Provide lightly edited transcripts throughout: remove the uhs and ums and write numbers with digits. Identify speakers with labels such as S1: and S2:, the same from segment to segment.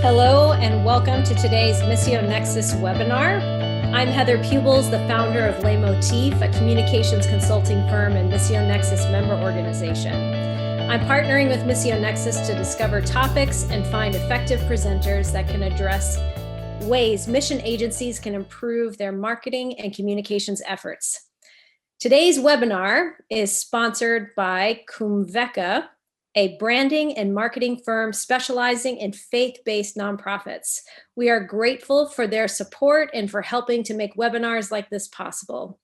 S1: Hello and welcome to today's Missio Nexus webinar. I'm Heather Pubels, the founder of Le Motif, a communications consulting firm and Missio Nexus member organization. I'm partnering with Missio Nexus to discover topics and find effective presenters that can address ways mission agencies can improve their marketing and communications efforts. Today's webinar is sponsored by Kumveka, a branding and marketing firm specializing in faith-based nonprofits. We are grateful for their support and for helping to make webinars like this possible.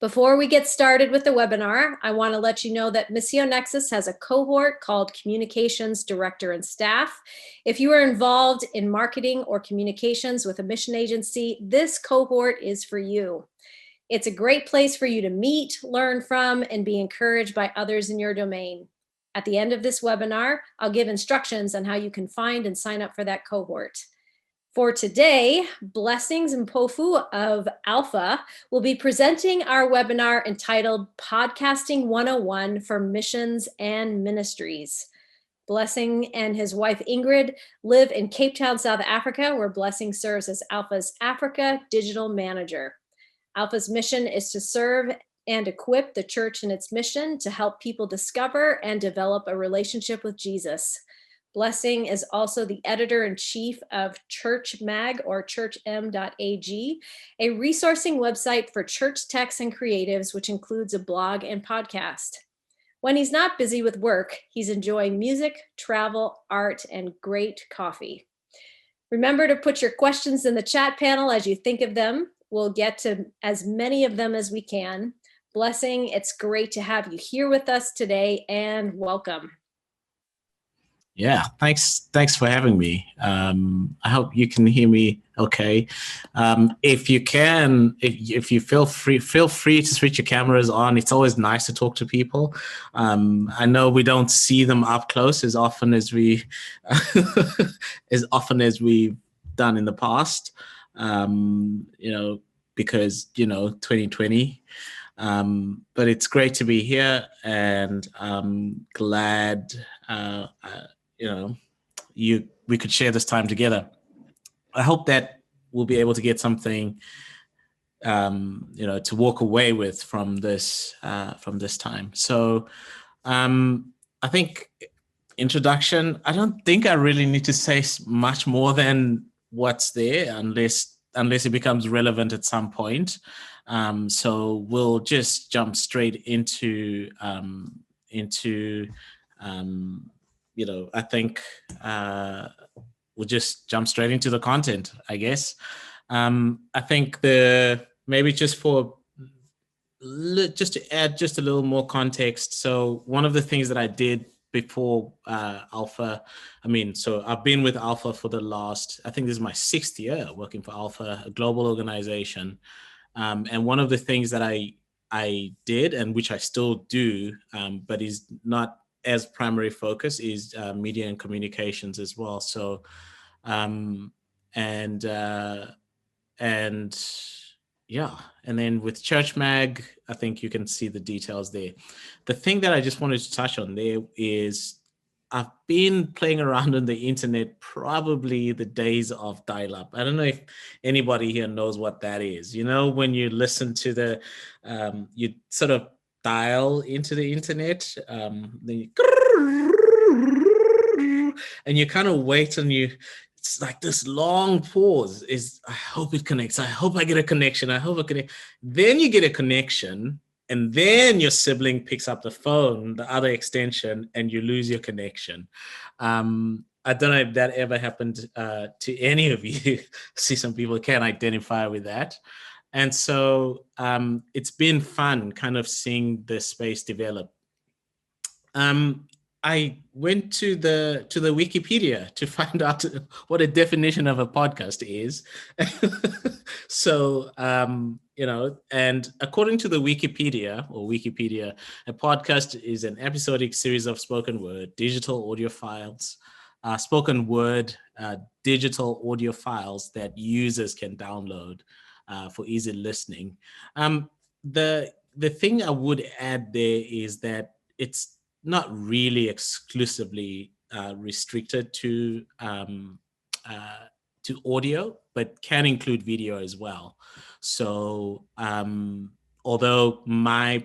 S1: Before we get started with the webinar, I want to let you know that Missio Nexus has a cohort called Communications Director and Staff. If you are involved in marketing or communications with a mission agency, this cohort is for you. It's a great place for you to meet, learn from, and be encouraged by others in your domain. At the end of this webinar, I'll give instructions on how you can find and sign up for that cohort. For today, Blessings Mpofu of Alpha will be presenting our webinar entitled Podcasting 101 for Missions and Ministries. Blessing and his wife Ingrid live in Cape Town, South Africa, where Blessing serves as Alpha's Africa Digital Manager. Alpha's mission is to serve and equip the church in its mission to help people discover and develop a relationship with Jesus. Blessing is also the editor-in-chief of Church Mag or churchm.ag, a resourcing website for church techs and creatives, which includes a blog and podcast. When he's not busy with work, he's enjoying music, travel, art, and great coffee. Remember to put your questions in the chat panel as you think of them. We'll get to as many of them as we can. Blessing, it's great to have you here with us today, and welcome.
S2: Yeah, thanks for having me. I hope you can hear me okay. If you can, if you feel free to switch your cameras on. It's always nice to talk to people. I know we don't see them up close as often as we've done in the past. Because 2020. But it's great to be here, and I'm glad we could share this time together. I hope that we'll be able to get something to walk away with from this time. So I think introduction, I don't think I really need to say much more than what's there unless it becomes relevant at some point. So we'll just jump straight into I think we'll just jump straight into the content, I guess. I think maybe just to add just a little more context. So one of the things that I did before Alpha, so I've been with Alpha for the last, I think this is my 6th year working for Alpha, a global organization. And one of the things that I did, and which I still do, but is not as primary focus, is media and communications as well. So, and then with Church Mag, I think you can see the details there. The thing that I just wanted to touch on there is I've been playing around on the internet probably the days of dial-up. I don't know if anybody here knows what that is. When you listen to you sort of dial into the internet, then and you kind of wait and it's like this long pause I hope it connects. I hope I get a connection. I hope it connects. Then you get a connection, and then your sibling picks up the phone, the other extension, and you lose your connection. I don't know if that ever happened to any of you. See, some people can identify with that. And so it's been fun kind of seeing the space develop. I went to the Wikipedia to find out what a definition of a podcast is. So, and according to the Wikipedia, a podcast is an episodic series of spoken word, digital audio files, digital audio files that users can download for easy listening. The thing I would add there is that it's not really exclusively restricted to to audio, but can include video as well. So although in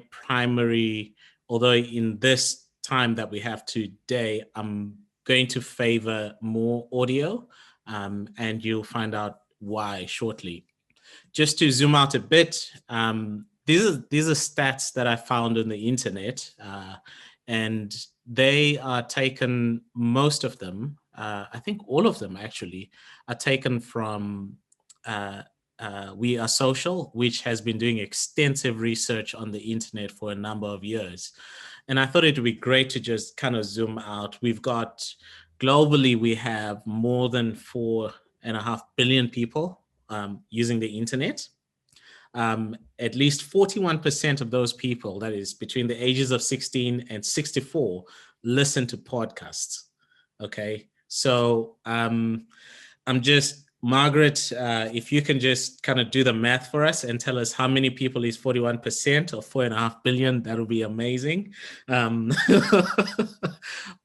S2: this time that we have today, I'm going to favor more audio, and you'll find out why shortly. Just to zoom out a bit, these are stats that I found on the internet, and they are taken, most of them, I think all of them actually, are taken from We Are Social, which has been doing extensive research on the internet for a number of years. And I thought it would be great to just kind of zoom out. Globally, we have more than 4.5 billion people using the internet. At least 41% of those people, that is between the ages of 16 and 64, listen to podcasts. Okay, so Margaret, if you can just kind of do the math for us and tell us how many people is 41% of 4.5 billion, that would be amazing.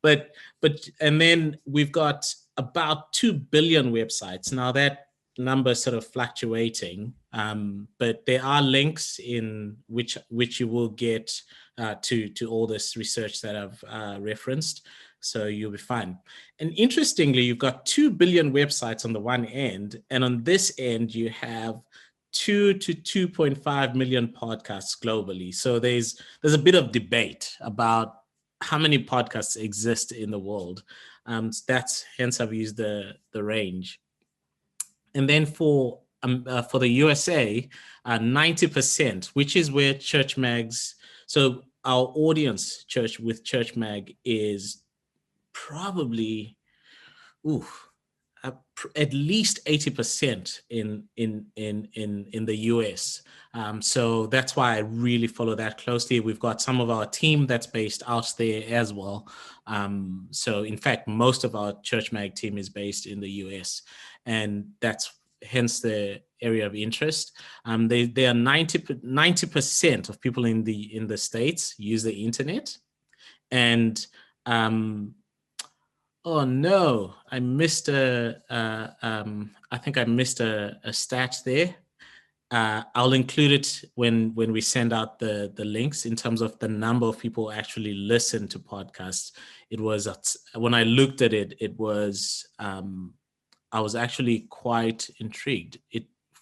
S2: But and then we've got about 2 billion websites. Now that number is sort of fluctuating, but there are links in which you will get to all this research that I've referenced. So you'll be fine. And interestingly, you've got 2 billion websites on the one end, and on this end, you have 2 to 2.5 million podcasts globally. So there's a bit of debate about how many podcasts exist in the world. That's hence I've used the range. And then for the USA, 90%, which is where Church Mag's, so our audience with Church Mag is probably at least 80% in the US. So that's why I really follow that closely. We've got some of our team that's based out there as well. So in fact, most of our Church Mag team is based in the US, and that's hence the area of interest. They are 90% of people in the States use the internet. And oh no, I missed I think I missed a stat there. I'll include it when we send out the links in terms of the number of people who actually listen to podcasts. It was, when I looked at it, I was actually quite intrigued.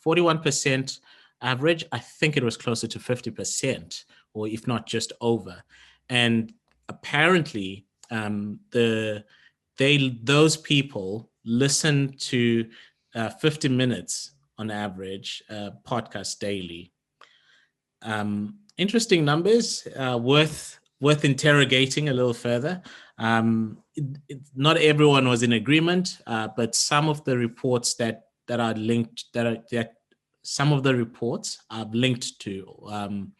S2: 41% average, I think it was closer to 50%, or if not just over. And apparently those people listen to 50 minutes on average podcast daily. Interesting numbers, worth interrogating a little further. Not everyone was in agreement, but some of the reports that are linked, some of the reports I've linked to,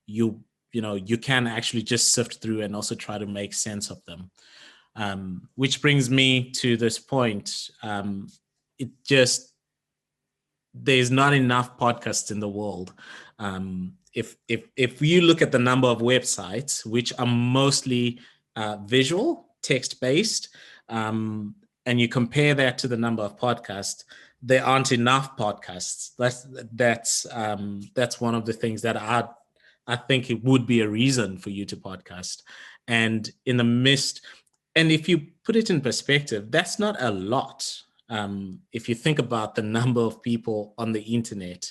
S2: you can actually just sift through and also try to make sense of them. Which brings me to this point. There's not enough podcasts in the world. If you look at the number of websites, which are mostly visual, text-based, and you compare that to the number of podcasts, there aren't enough podcasts. That's one of the things that I think it would be a reason for you to podcast. And in the midst, and if you put it in perspective, that's not a lot. If you think about the number of people on the internet,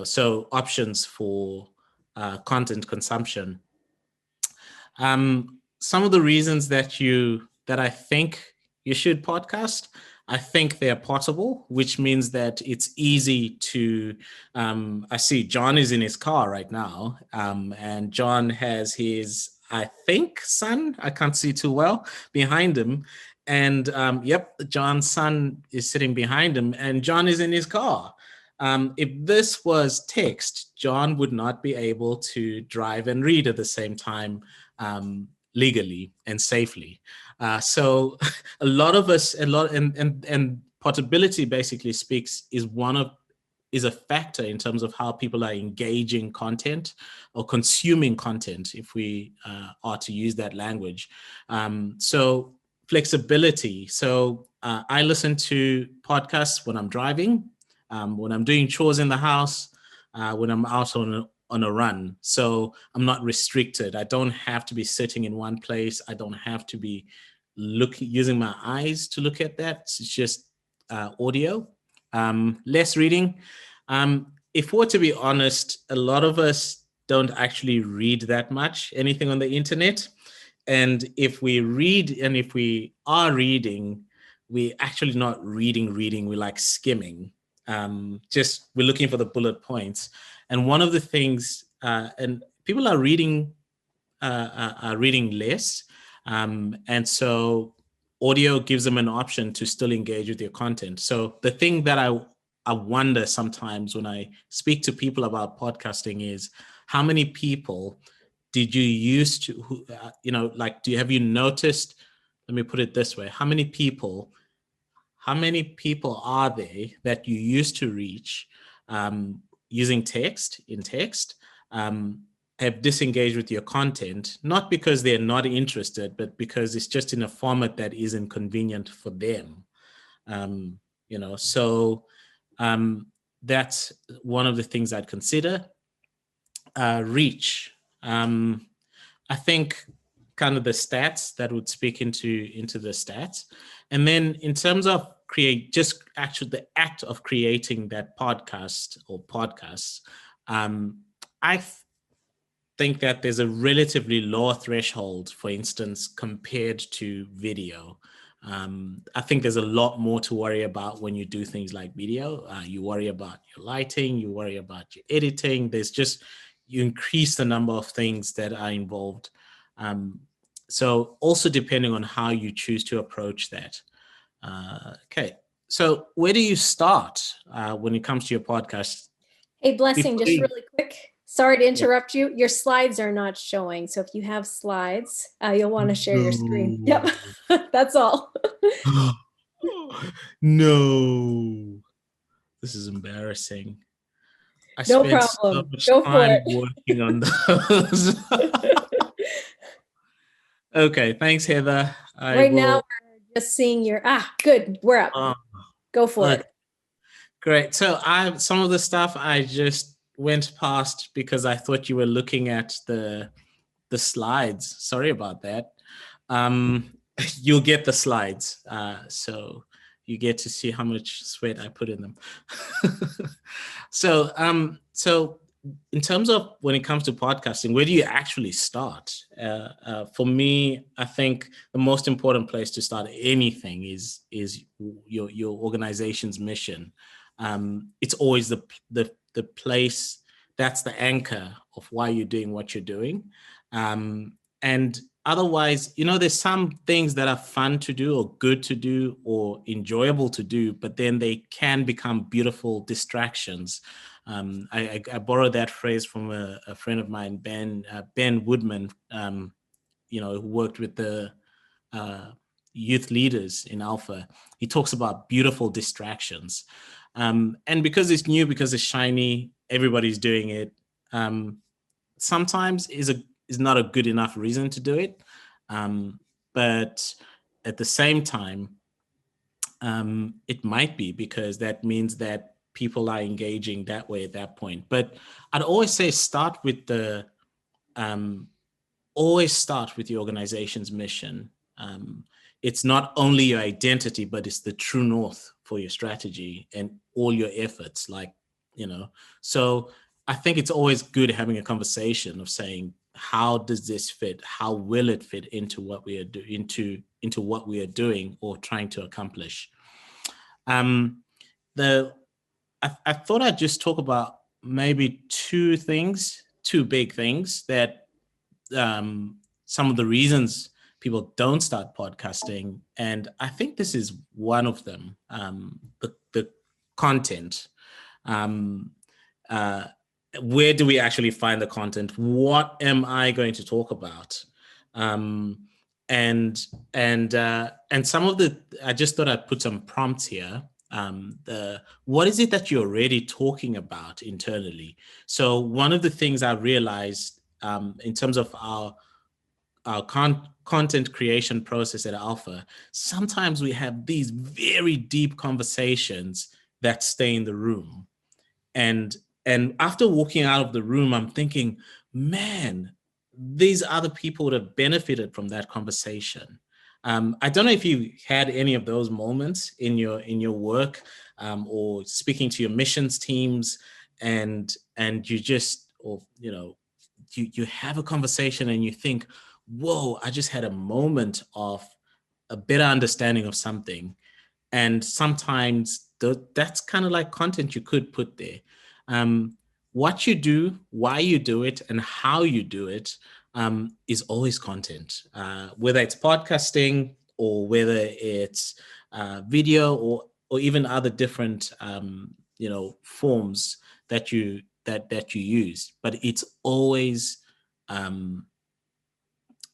S2: so options for content consumption. Some of the reasons that I think you should podcast, I think they're portable, which means that it's easy to, I see John is in his car right now, and John has his, I think, son, I can't see too well, behind him. And John's son is sitting behind him, and John is in his car. If this was text, John would not be able to drive and read at the same time legally and safely. So a lot of us, and portability basically is a factor in terms of how people are engaging content or consuming content, if we are to use that language. So flexibility. So I listen to podcasts when I'm driving, when I'm doing chores in the house, when I'm out on a run. So I'm not restricted. I don't have to be sitting in one place. I don't have to be using my eyes to look at that. It's just audio. Less reading. If we're to be honest, a lot of us don't actually read that much, anything on the internet. And if we read, and if we are reading, we're actually not reading, we're like skimming. Just we're looking for the bullet points. And one of the things, and people are reading less. And so audio gives them an option to still engage with your content. So the thing that I wonder sometimes when I speak to people about podcasting is, how many people did you used to, have you noticed, let me put it this way, how many people are there that you used to reach using text, have disengaged with your content, not because they're not interested, but because it's just in a format that isn't convenient for them. That's one of the things I'd consider. Reach. I think kind of the stats that would speak into the stats. And then in terms of the act of creating that podcast or podcasts, I think that there's a relatively lower threshold, for instance, compared to video. I think there's a lot more to worry about when you do things like video. You worry about your lighting, you worry about your editing. You increase the number of things that are involved. So also depending on how you choose to approach that. Okay, so where do you start when it comes to your podcast?
S1: Hey, Blessing, just really quick. Sorry to interrupt you. Your slides are not showing. So if you have slides, you'll want to share your screen. Yep, that's all.
S2: No, this is embarrassing.
S1: No problem. Go for it.
S2: Working on those. Okay, thanks, Heather.
S1: Now we're just seeing your, good, we're up. Go for it.
S2: Great. So some of the stuff I just went past because I thought you were looking at the slides. Sorry about that. You'll get the slides. So you get to see how much sweat I put in them. So in terms of when it comes to podcasting, where do you actually start? For me, I think the most important place to start anything is your organization's mission. It's always the place that's the anchor of why you're doing what you're doing. And otherwise, there's some things that are fun to do or good to do or enjoyable to do, but then they can become beautiful distractions. I borrowed that phrase from a friend of mine, Ben Woodman, who worked with the youth leaders in Alpha. He talks about beautiful distractions. And because it's new, because it's shiny, everybody's doing it. Sometimes is not a good enough reason to do it. But at the same time, it might be, because that means that people are engaging that way at that point. But I'd always say start with the organization's mission. It's not only your identity, but it's the true north for your strategy and all your efforts. So I think it's always good having a conversation of saying, how does this fit? How will it fit into what we are doing, into what we are doing or trying to accomplish? I thought I'd just talk about maybe two big things that some of the reasons people don't start podcasting, and I think this is one of them. The content. Where do we actually find the content? What am I going to talk about? And some of I just thought I'd put some prompts here. What is it that you're already talking about internally? So one of the things I realized in terms of our our content creation process at Alpha, sometimes we have these very deep conversations that stay in the room. And after walking out of the room, I'm thinking, man, these other people would have benefited from that conversation. I don't know if you had any of those moments in your work, or speaking to your missions teams, and you just, or you have a conversation and you think, whoa, I just had a moment of a better understanding of something. And sometimes that's kind of like content you could put there. What you do, why you do it, and how you do it is always content, whether it's podcasting or whether it's video, or even other different forms that you use. But it's always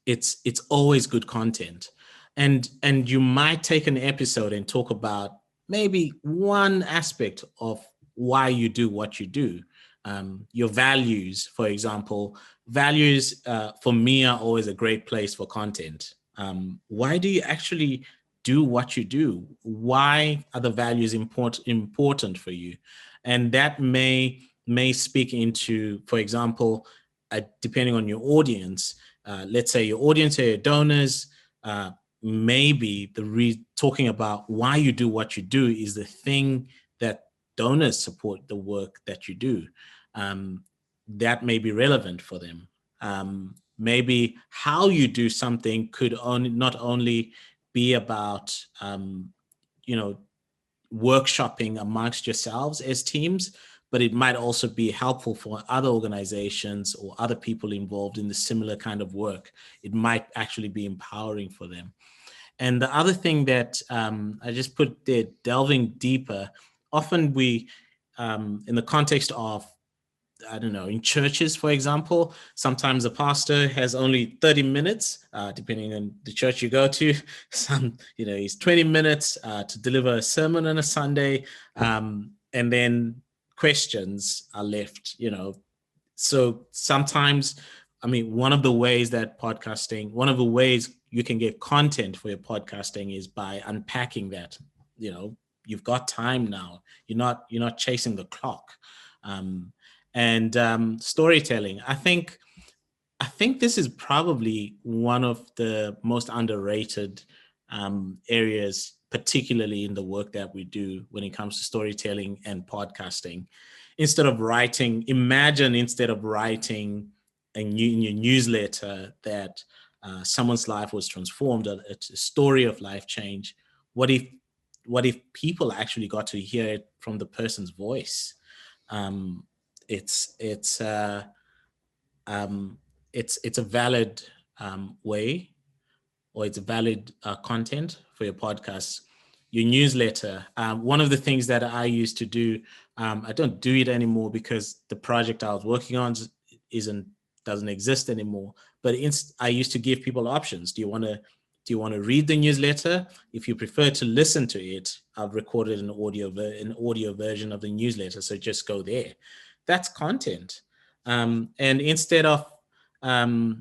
S2: it's always good content. And you might take an episode and talk about maybe one aspect of why you do what you do. Your values, for example. Values for me are always a great place for content. Why do you actually do what you do? Why are the values important for you? And that may speak into, for example, depending on your audience, let's say your audience are your donors, maybe talking about why you do what you do is the thing that donors support the work that you do. That may be relevant for them. Maybe how you do something could not only be about, workshopping amongst yourselves as teams, but it might also be helpful for other organizations or other people involved in the similar kind of work. It might actually be empowering for them. And the other thing that I just put there, delving deeper, often we, in the context of, I don't know, in churches, for example, sometimes the pastor has only 30 minutes, depending on the church you go to. He's 20 minutes to deliver a sermon on a Sunday, and then questions are left, So sometimes, one of the ways you can get content for your podcasting is by unpacking that. You've got time now. You're not chasing the clock. And storytelling. I think this is probably one of the most underrated areas, particularly in the work that we do when it comes to storytelling and podcasting. Instead of writing in your newsletter that someone's life was transformed, a story of life change, what if people actually got to hear it from the person's voice? It's a valid way, or it's a valid content for your podcast. Your newsletter, one of the things that I used to do, I don't do it anymore because the project I was working on doesn't exist anymore. But I used to give people options. Do you want to read the newsletter? If you prefer to listen to it, I've recorded an audio version of the newsletter, so just go there. That's content. And instead of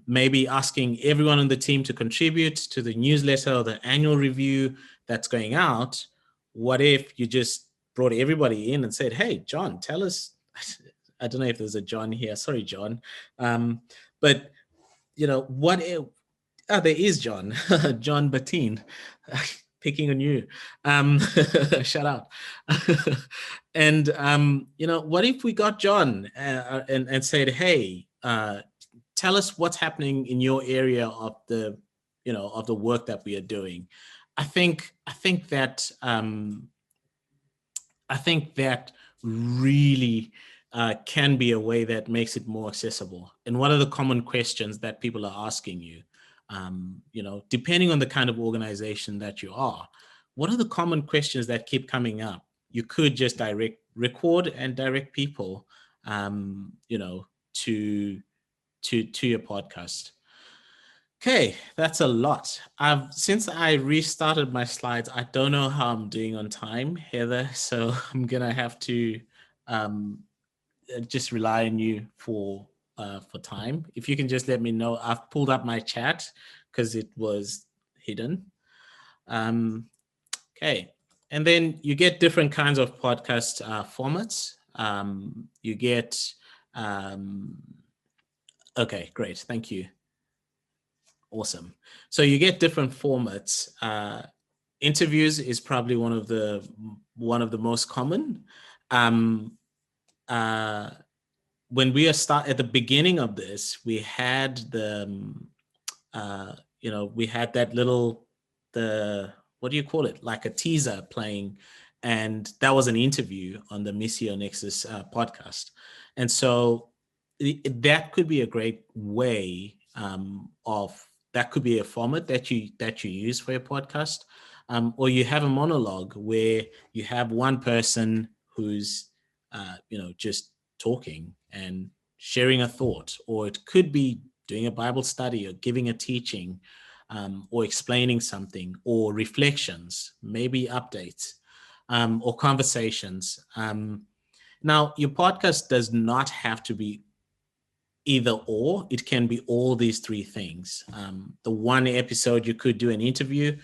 S2: maybe asking everyone on the team to contribute to the newsletter or the annual review that's going out, what if you just brought everybody in and said, hey, John, tell us. I don't know if there's a John here. Sorry, John. But, what if, there is John, John Bateen, picking on you. Shout out. And, what if we got John and said, hey, tell us what's happening in your area of the work that we are doing. I think that really can be a way that makes it more accessible. And what are the common questions that people are asking you? Depending on the kind of organization that you are, what are the common questions that keep coming up? You could just record and direct people, to your podcast. Okay, that's a lot. Since I restarted my slides, I don't know how I'm doing on time, Heather. So I'm gonna have to just rely on you for for time. If you can just let me know. I've pulled up my chat because it was hidden. Okay. And then you get different kinds of podcast formats. You get, okay, great. Thank you. Awesome. So you get different formats. Interviews is probably one of the most common. When we start at the beginning of this, we had we had that little, what do you call it? Like a teaser playing. And that was an interview on the Missio Nexus podcast. And so that could be a great way that could be a format that you use for your podcast. Or you have a monologue where you have one person who's, just talking and sharing a thought, or it could be doing a Bible study or giving a teaching, or explaining something, or reflections, maybe updates, or conversations. Now, your podcast does not have to be either or. It can be all these three things. The one episode you could do an interview.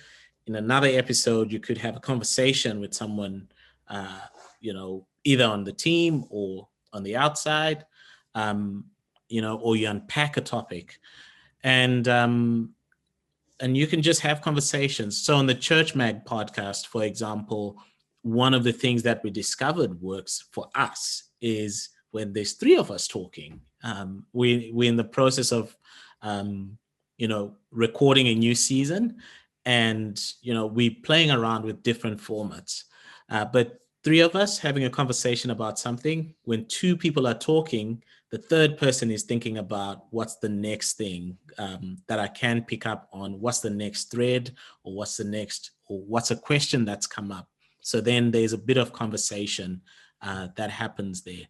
S2: In another episode, you could have a conversation with someone, either on the team or on the outside, or you unpack a topic, and you can just have conversations. So on the Church Mag podcast, for example, one of the things that we discovered works for us is when there's three of us talking. We're in the process of, recording a new season, and, we're playing around with different formats. But three of us having a conversation about something, when two people are talking, the third person is thinking about what's the next thing that I can pick up on, what's the next thread, or what's a question that's come up. So then there's a bit of conversation that happens there.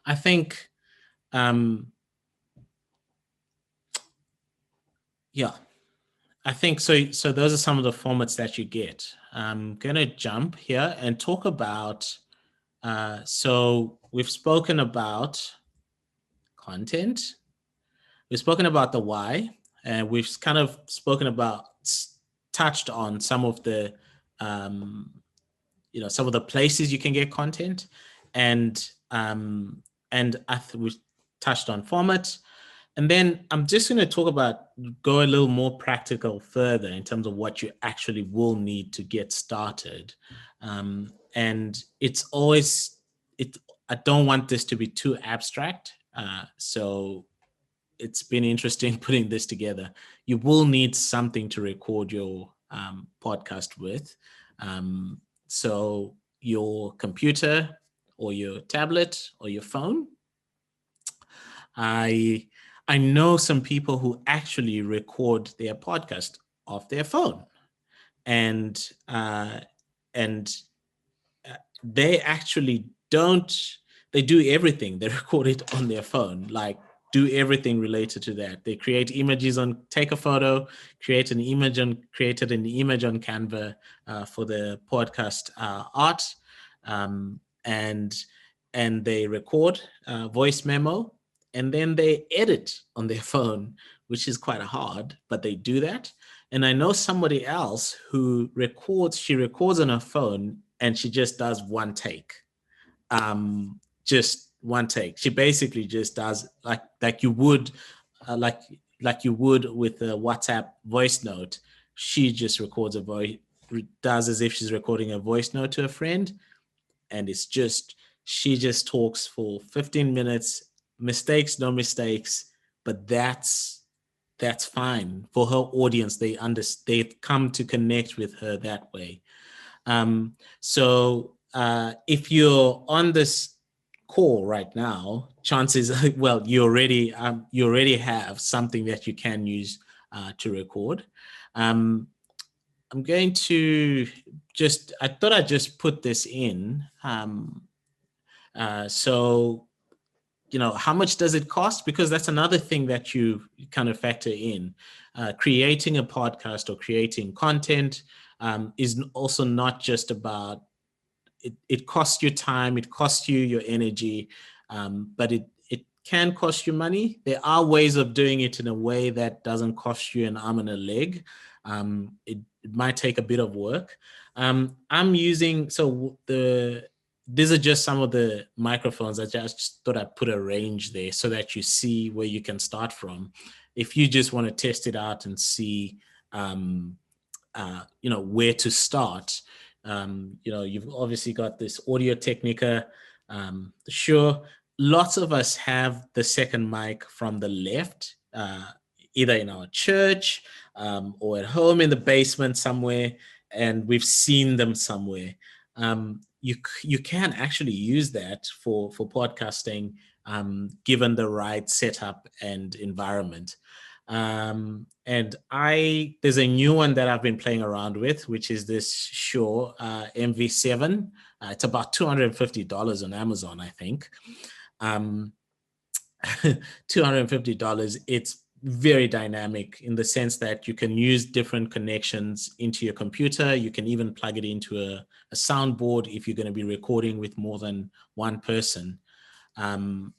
S2: I think, I think so. So those are some of the formats that you get. I'm going to jump here and talk about, so we've spoken about content. We've spoken about the why, and we've kind of touched on some of the, some of the places you can get content, and we've touched on format. And then I'm just going to go a little more practical further in terms of what you actually will need to get started. And I don't want this to be too abstract. So it's been interesting putting this together. You will need something to record your podcast with. So your computer or your tablet or your phone. I know some people who actually record their podcast off their phone, and they actually they do everything. They record it on their phone, like do everything related to that. They create images take a photo, created an image on Canva for the podcast art, and they record voice memo. And then they edit on their phone, which is quite hard, but they do that. And I know somebody else who she records on her phone, and she just does one take. Just one take. She basically just does like you would with a WhatsApp voice note. She just records does as if she's recording a voice note to a friend. And she just talks for 15 minutes. Mistakes, no mistakes, but that's fine for her audience. They've come to connect with her that way. So if you're on this call right now, chances you already have something that you can use to record. I'm going to I thought I'd just put this in. So how much does it cost? Because that's another thing that you kind of factor in. Creating a podcast or creating content is also not just about, it costs you time, it costs you your energy, but it can cost you money. There are ways of doing it in a way that doesn't cost you an arm and a leg. It might take a bit of work. I'm using, these are just some of the microphones. I just thought I'd put a range there so that you see where you can start from. If you just want to test it out and see, where to start, you've obviously got this Audio Technica. Sure, lots of us have the second mic from the left, either in our church or at home in the basement somewhere, and we've seen them somewhere. You can actually use that for podcasting, given the right setup and environment. And there's a new one that I've been playing around with, which is this Shure MV7. It's about $250 on Amazon, I think. $250. It's very dynamic in the sense that you can use different connections into your computer. You can even plug it into a soundboard if you're going to be recording with more than one person. And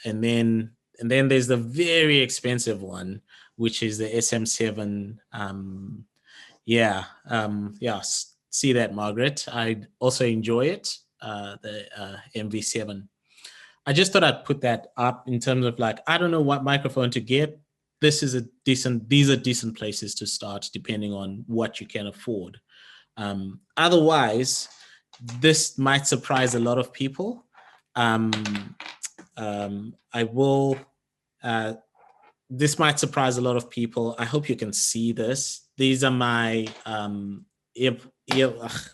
S2: then there's the very expensive one, which is the SM7. See that, Margaret. I also enjoy it, the MV7. I just thought I'd put that up in terms of like, I don't know what microphone to get. These are decent places to start depending on what you can afford. Otherwise, this might surprise a lot of people. This might surprise a lot of people. I hope you can see this. These are my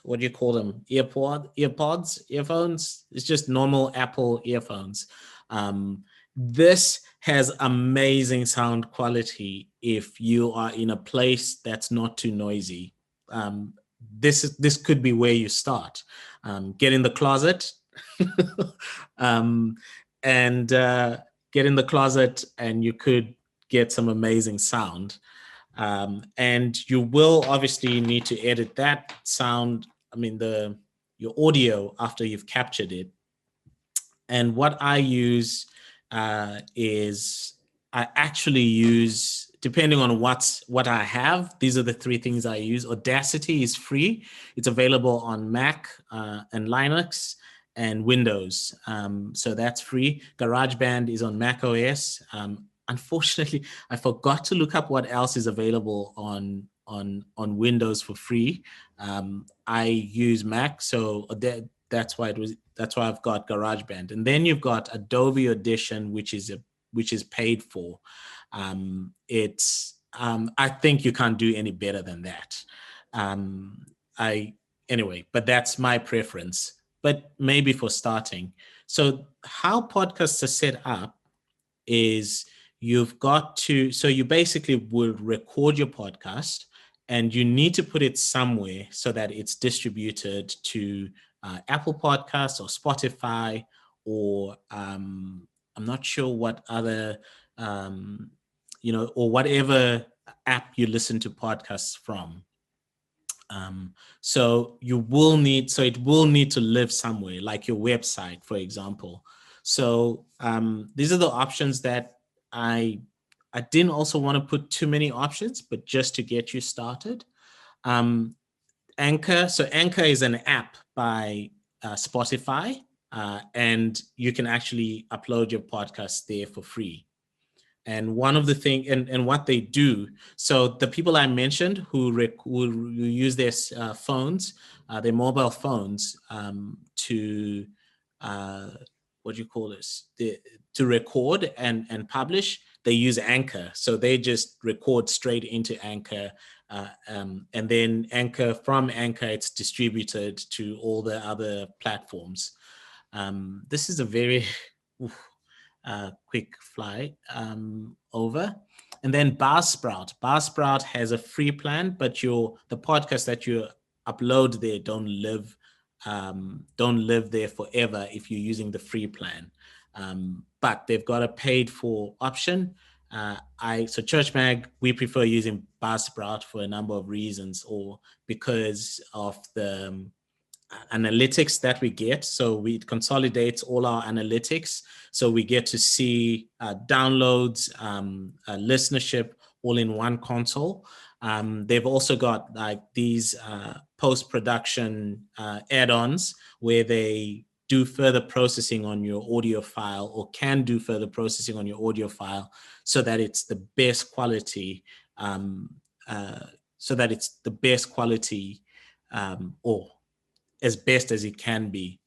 S2: what do you call them? Earphones. It's just normal Apple earphones. This has amazing sound quality if you are in a place that's not too noisy. This could be where you start. Get in the closet and get in the closet, and you could get some amazing sound. And you will obviously need to edit that sound, your audio, after you've captured it. And what I use is I actually use, depending on what I have, these are the three things I use. Audacity is free. It's available on Mac and Linux and Windows. So that's free. GarageBand is on Mac OS. Unfortunately, I forgot to look up what else is available on Windows for free. I use Mac, so that's why I've got GarageBand. And then you've got Adobe Audition, which is paid for. I think you can't do any better than that. But that's my preference. But maybe for starting. So how podcasts are set up is you basically will record your podcast, and you need to put it somewhere so that it's distributed to Apple Podcasts or Spotify, or I'm not sure what other, or whatever app you listen to podcasts from. So it will need to live somewhere, like your website, for example. So these are the options that I didn't also want to put too many options, but just to get you started. Anchor. So Anchor is an app by Spotify, and you can actually upload your podcast there for free. And one of the things, and what they do, so the people I mentioned who use their phones, their mobile phones, to to record and publish, they use Anchor. So they just record straight into Anchor, and then from Anchor, it's distributed to all the other platforms. This is a very quick fly over. And then Buzzsprout. Buzzsprout has a free plan, but the podcasts that you upload there don't live there forever if you're using the free plan. But they've got a paid for option. So Church Mag, we prefer using Buzzsprout for a number of reasons, or because of the analytics that we get. So it consolidates all our analytics. So we get to see downloads, listenership all in one console. They've also got like these post-production add-ons where they do further processing on your audio file, or can do further processing on your audio file, so that it's the best quality, or as best as it can be.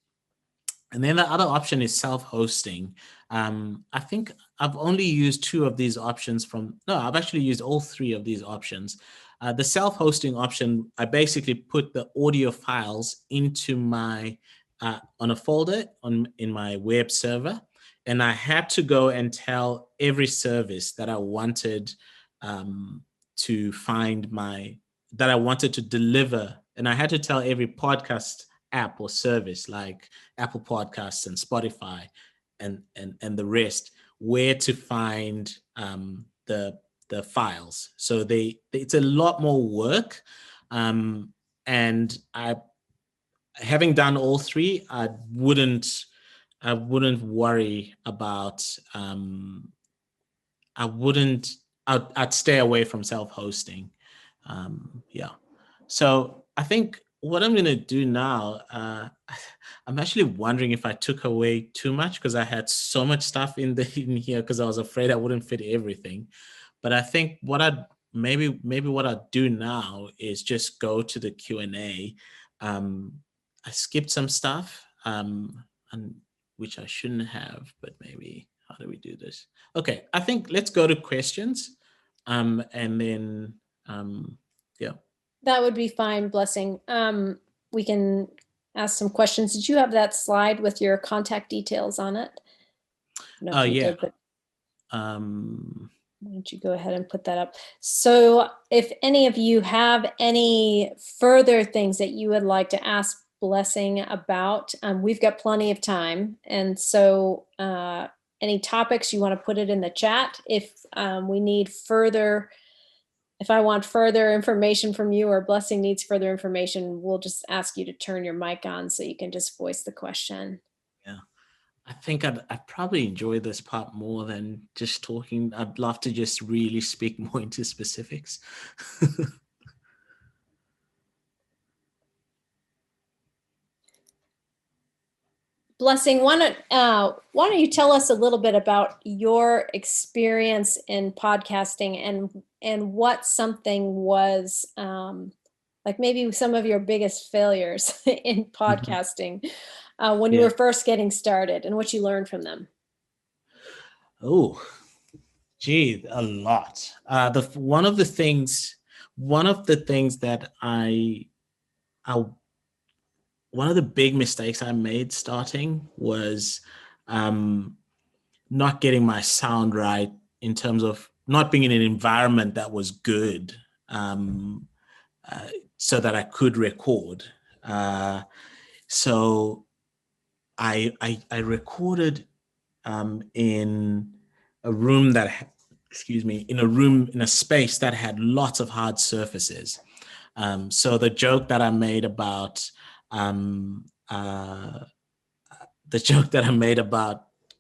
S2: And then the other option is self-hosting. I think I've only used two of these options I've actually used all three of these options. The self-hosting option, I basically put the audio files into my, on a folder in my web server. And I had to go and tell every service that I wanted to deliver. And I had to tell every podcast app or service like Apple Podcasts and Spotify and the rest where to find the files. So it's a lot more work. And having done all three, I wouldn't worry about, I'd stay away from self-hosting. Yeah. So I think what I'm going to do now, I'm actually wondering if I took away too much, because I had so much stuff in here because I was afraid I wouldn't fit everything. But I think maybe what I'd do now is just go to the Q&A. I skipped some stuff, and which I shouldn't have, but maybe, how do we do this? Okay, I think let's go to questions, and then, yeah.
S1: That would be fine, Blessing. We can ask some questions. Did you have that slide with your contact details on it?
S2: No, yeah.
S1: Did, but why don't you go ahead and put that up? So if any of you have any further things that you would like to ask Blessing about, we've got plenty of time. And so any topics you want to put it in the chat. If we need further, if I want further information from you, or Blessing needs further information, we'll just ask you to turn your mic on so you can just voice the question.
S2: Yeah, I think I'd probably enjoy this part more than just talking. I'd love to just really speak more into specifics.
S1: Blessing, why don't you tell us a little bit about your experience in podcasting, and what something was like maybe some of your biggest failures in podcasting when you were first getting started, and what you learned from them?
S2: Oh, gee, a lot. One of the things that one of the big mistakes I made starting was not getting my sound right, in terms of not being in an environment that was good, so that I could record. So I recorded in a room in a space that had lots of hard surfaces. So the joke that I made about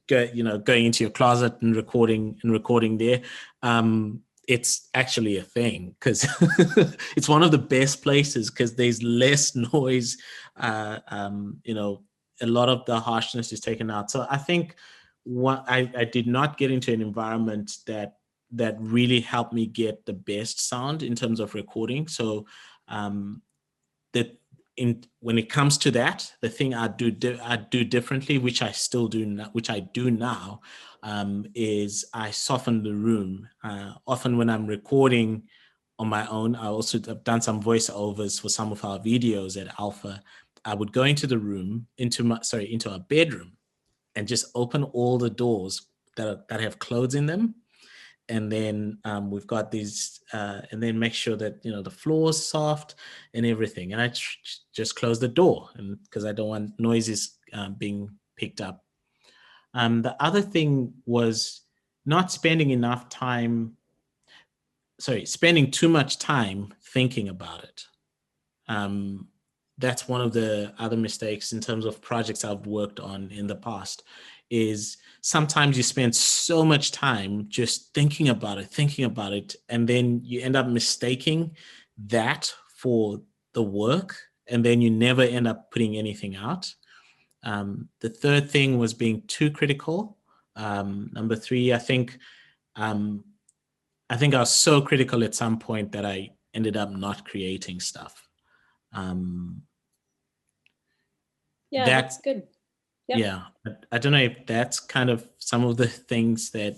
S2: going into your closet and recording there, it's actually a thing, because it's one of the best places, because there's less noise. A lot of the harshness is taken out. So I think I did not get into an environment that really helped me get the best sound in terms of recording. So when it comes to that, the thing I do differently, which I do now, is I soften the room. Often when I'm recording on my own, I also have done some voiceovers for some of our videos at Alpha. I would go into the room, into our bedroom, and just open all the doors that have clothes in them. And then we've got these, and then make sure that, the floor's soft and everything. And I just close the door, and because I don't want noises being picked up. The other thing was not spending spending too much time thinking about it. that's one of the other mistakes in terms of projects I've worked on in the past, is sometimes you spend so much time just thinking about it, and then you end up mistaking that for the work, and then you never end up putting anything out. The third thing was being too critical. Number three, um, I think I was so critical at some point that I ended up not creating stuff.
S1: Yeah,
S2: That
S1: that's good. Yep.
S2: Yeah, I don't know if that's kind of some of the things that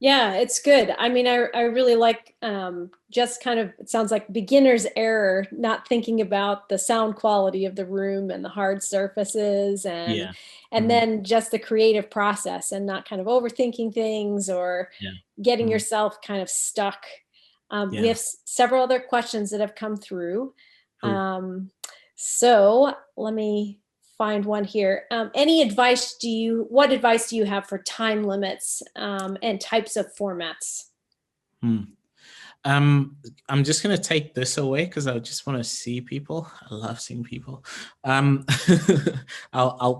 S1: Yeah, it's good. I mean, I really like just kind of, it sounds like beginner's error, not thinking about the sound quality of the room and the hard surfaces
S2: yeah.
S1: and
S2: Mhm.
S1: then just the creative process and not kind of overthinking things or
S2: Yeah.
S1: getting
S2: Mhm.
S1: yourself kind of stuck. We
S2: Yeah.
S1: have several other questions that have come through.
S2: Cool.
S1: So let me find one here. What advice do you have for time limits and types of formats?
S2: Hmm. Um, I'm just gonna take this away because I just want to see people. I love seeing people. Um,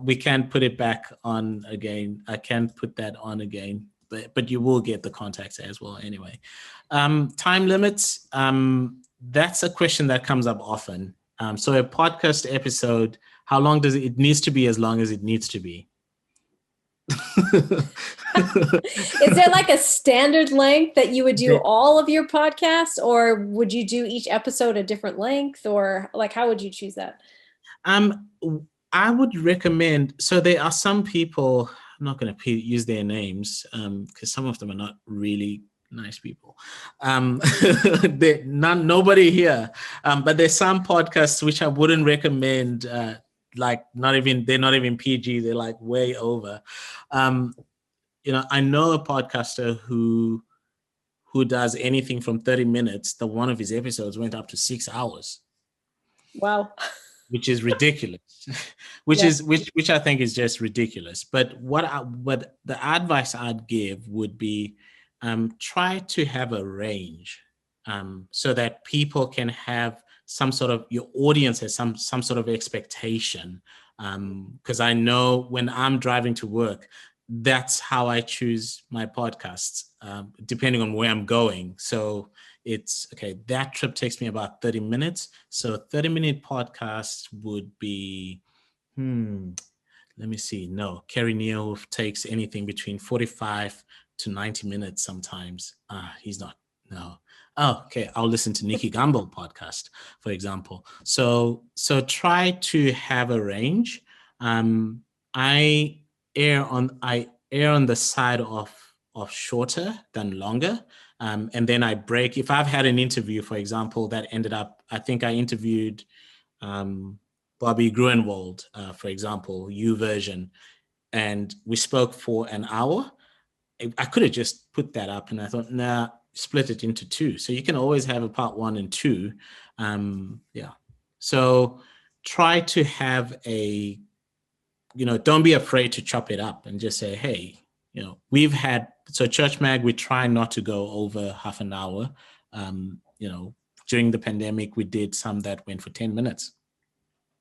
S2: we can put it back on again. I can put that on again, but you will get the contacts as well anyway. Time limits. That's a question that comes up often. So a podcast episode, how long does it needs to be? As long as it needs to be.
S1: Is there like a standard length that you would do
S2: The-
S1: all of your podcasts, or would you do each episode a different length, or like how would you choose that?
S2: Um, I would recommend. So there are some people. I'm not going to use their names because some of them are not really nice people. Nobody here. But there's some podcasts which I wouldn't recommend. Like they're not even PG. They're like way over. Um, I know a podcaster who does anything from 30 minutes. The one of his episodes went up to 6 hours,
S1: Wow.
S2: which is ridiculous.
S1: Yeah.
S2: Which I think is just ridiculous. But what the advice I'd give would be, try to have a range, so that people can have your audience has some sort of expectation. Because I know when I'm driving to work, that's how I choose my podcasts, depending on where I'm going. So it's okay. That trip takes me about 30 minutes. So a 30-minute podcast would be, let me see. No, Kerry Neal takes anything between 45 to 90 minutes sometimes. He's not, no. Oh, okay. I'll listen to Nikki Gamble podcast, for example. So try to have a range. Um, I I err on the side of shorter than longer. And then I break. If I've had an interview, for example, that ended up, I think I interviewed um, Bobby Gruenwald, for example, U version, and we spoke for an hour. I could have just put that up, and I thought, nah, split it into two. So you can always have a part one and two. Yeah. So try to have don't be afraid to chop it up and just say, hey, Church Mag, we try not to go over half an hour. During the pandemic, we did some that went for 10 minutes.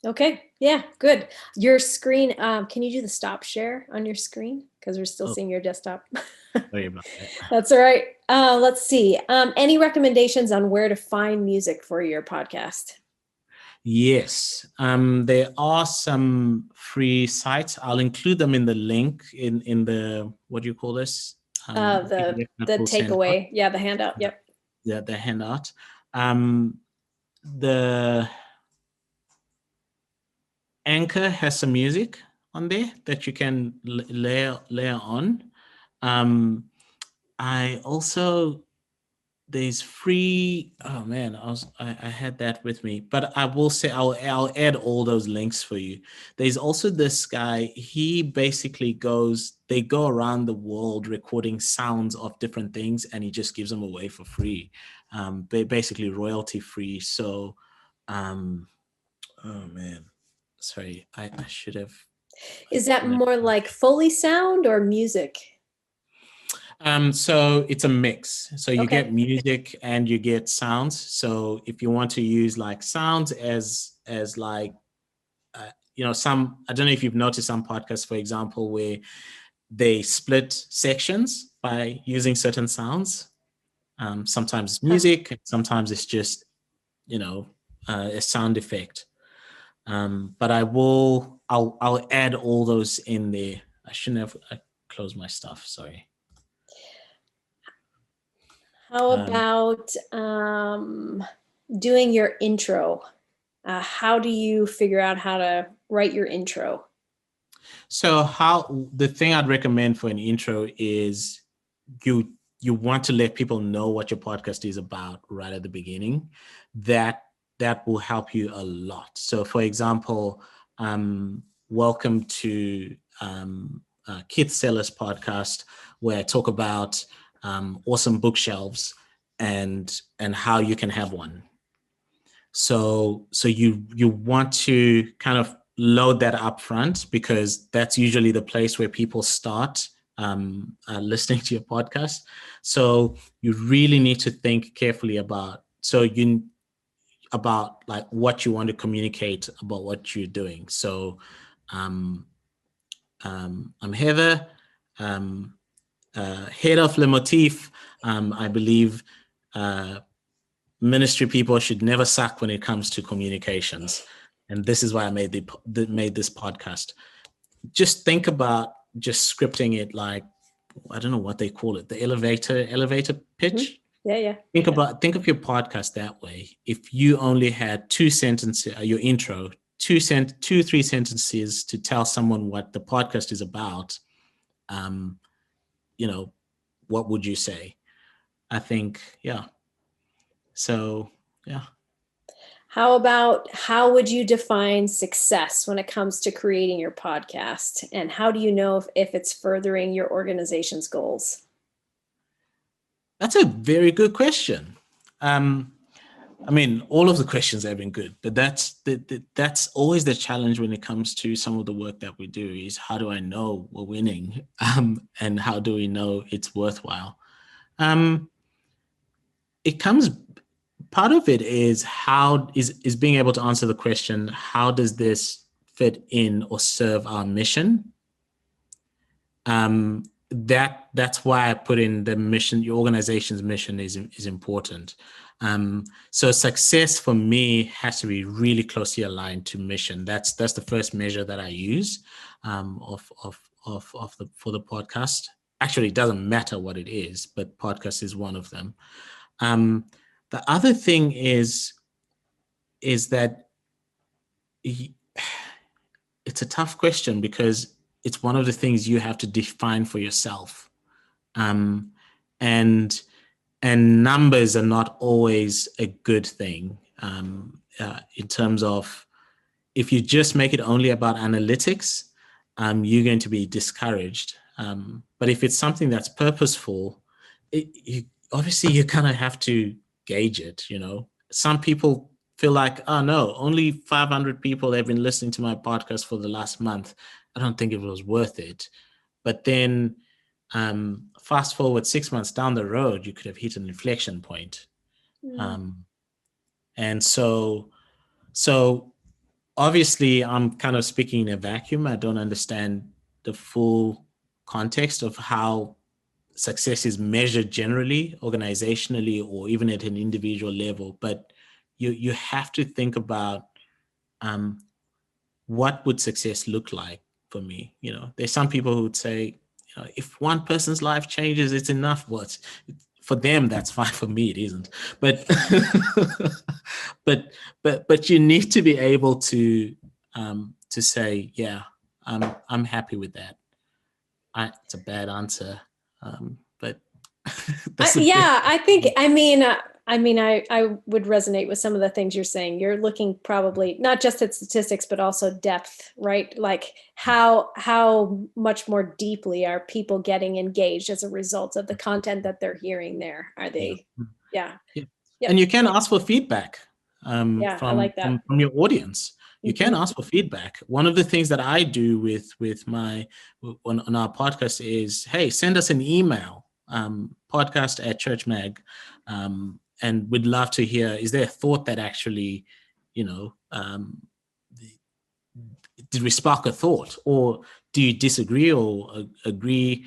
S1: Okay. Yeah, good. Your screen, can you do the stop share on your screen? Because we're still seeing your desktop.
S2: Sorry about that.
S1: That's all right. Let's see. Any recommendations on where to find music for your podcast?
S2: Yes, there are some free sites. I'll include them in the link in the, what do you call this?
S1: The takeaway. Yeah, the handout. Yep.
S2: Yeah, the handout. The Anchor has some music on there that you can layer on. I also there's free. Oh man, I had that with me, but I will say I'll add all those links for you. There's also this guy. He basically they go around the world recording sounds of different things, and he just gives them away for free, basically royalty free. So, oh man, sorry, I should have.
S1: Is that more like Foley sound or music?
S2: So it's a mix. So you
S1: Okay.
S2: get music and you get sounds. So if you want to use like sounds as like some, I don't know if you've noticed some podcasts, for example, where they split sections by using certain sounds. Sometimes it's music, sometimes it's just a sound effect. But I'll add all those in there. I shouldn't have closed my stuff. Sorry.
S1: How about doing your intro? How do you figure out how to write your intro?
S2: So the thing I'd recommend for an intro is you want to let people know what your podcast is about right at the beginning. That will help you a lot. So for example, welcome to Keith Seller's podcast, where I talk about awesome bookshelves and how you can have one. So you want to kind of load that up front, because that's usually the place where people start listening to your podcast. So you really need to think carefully about like what you want to communicate about what you're doing. So I'm Heather, head of Le Motif. I believe ministry people should never suck when it comes to communications. And this is why I made this podcast. Just think about just scripting it like, I don't know what they call it, the elevator pitch.
S1: Mm-hmm. Yeah.
S2: Think of your podcast that way. If you only had 2 sentences, your intro, 3 sentences to tell someone what the podcast is about, what would you say? I think, yeah. So, yeah.
S1: How would you define success when it comes to creating your podcast? And how do you know if it's furthering your organization's goals?
S2: That's a very good question. I mean, all of the questions have been good, but that's always the challenge when it comes to some of the work that we do, is how do I know we're winning? And how do we know it's worthwhile? Part of it is being able to answer the question, how does this fit in or serve our mission? That's why I put in the mission. Your organization's mission is important. So success for me has to be really closely aligned to mission. That's the first measure that I use for the podcast. Actually, it doesn't matter what it is, but podcast is one of them. The other thing is that it's a tough question, because it's one of the things you have to define for yourself. And numbers are not always a good thing in terms of, if you just make it only about analytics, you're going to be discouraged. But if it's something that's purposeful, obviously you kind of have to gauge it. Some people feel like, oh no, only 500 people have been listening to my podcast for the last month. I don't think it was worth it. But then fast forward 6 months down the road, you could have hit an inflection point. And so obviously I'm kind of speaking in a vacuum. I don't understand the full context of how success is measured generally, organizationally, or even at an individual level. But you have to think about what would success look like for me. There's some people who would say, if one person's life changes, it's enough. Well, for them, that's fine. For me, it isn't. But but you need to be able to say, yeah, I'm happy with that. It's a bad answer, but
S1: I would resonate with some of the things you're saying. You're looking probably not just at statistics, but also depth, right? Like how much more deeply are people getting engaged as a result of the content that they're hearing there? Are they? Yeah.
S2: Yep. And you can ask for feedback from your audience. You can ask for feedback. One of the things that I do on our podcast is, hey, send us an email. podcast@churchmag. And we'd love to hear, is there a thought that actually, did we spark a thought, or do you disagree or agree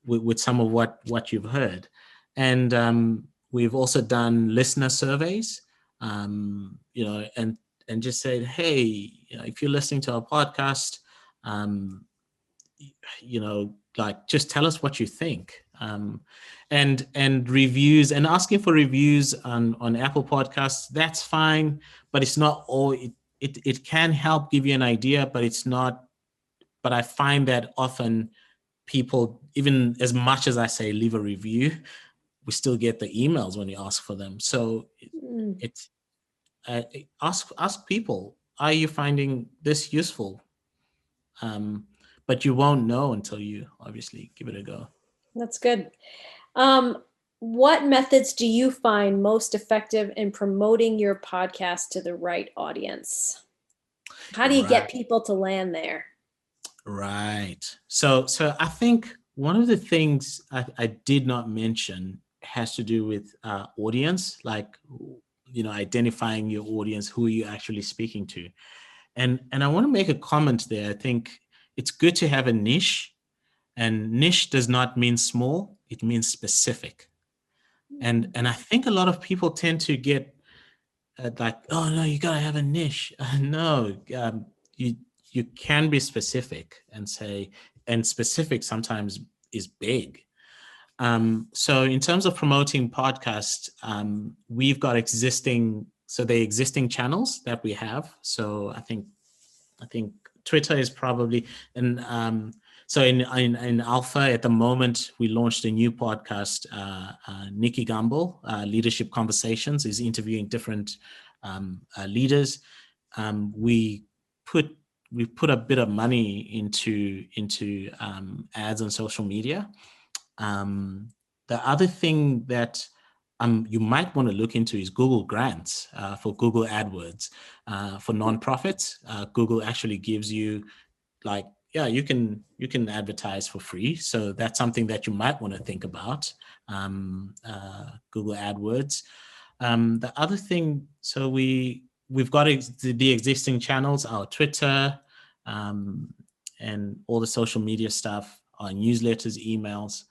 S2: with some of what you've heard? And we've also done listener surveys, and just said, hey, if you're listening to our podcast, like, just tell us what you think. And reviews, and asking for reviews on Apple Podcasts, that's fine, but it's not all. It can help give you an idea, but it's not. But I find that often people, even as much as I say leave a review, we still get the emails when you ask for them. So it's ask people, are you finding this useful? But you won't know until you obviously give it a go.
S1: That's good. What methods do you find most effective in promoting your podcast to the right audience? How do you get people to land there?
S2: Right. So I think one of the things I did not mention has to do with audience, like, identifying your audience, who you're actually speaking to. And I want to make a comment there. I think it's good to have a niche, and niche does not mean small, it means specific. And I think a lot of people tend to get like, oh no, you gotta have a niche. No, you can be specific and say, and specific sometimes is big. So in terms of promoting podcasts, we've got existing channels that we have. So I think Twitter is probably, and so in Alpha at the moment, we launched a new podcast. Nikki Gamble, Leadership Conversations, is interviewing different leaders. We put a bit of money into ads on social media. The other thing that you might want to look into is Google Grants for Google AdWords for nonprofits. Google actually gives you, like, you can advertise for free. So that's something that you might want to think about. Google AdWords. The other thing, so we've got the existing channels, our Twitter, and all the social media stuff, our newsletters, emails.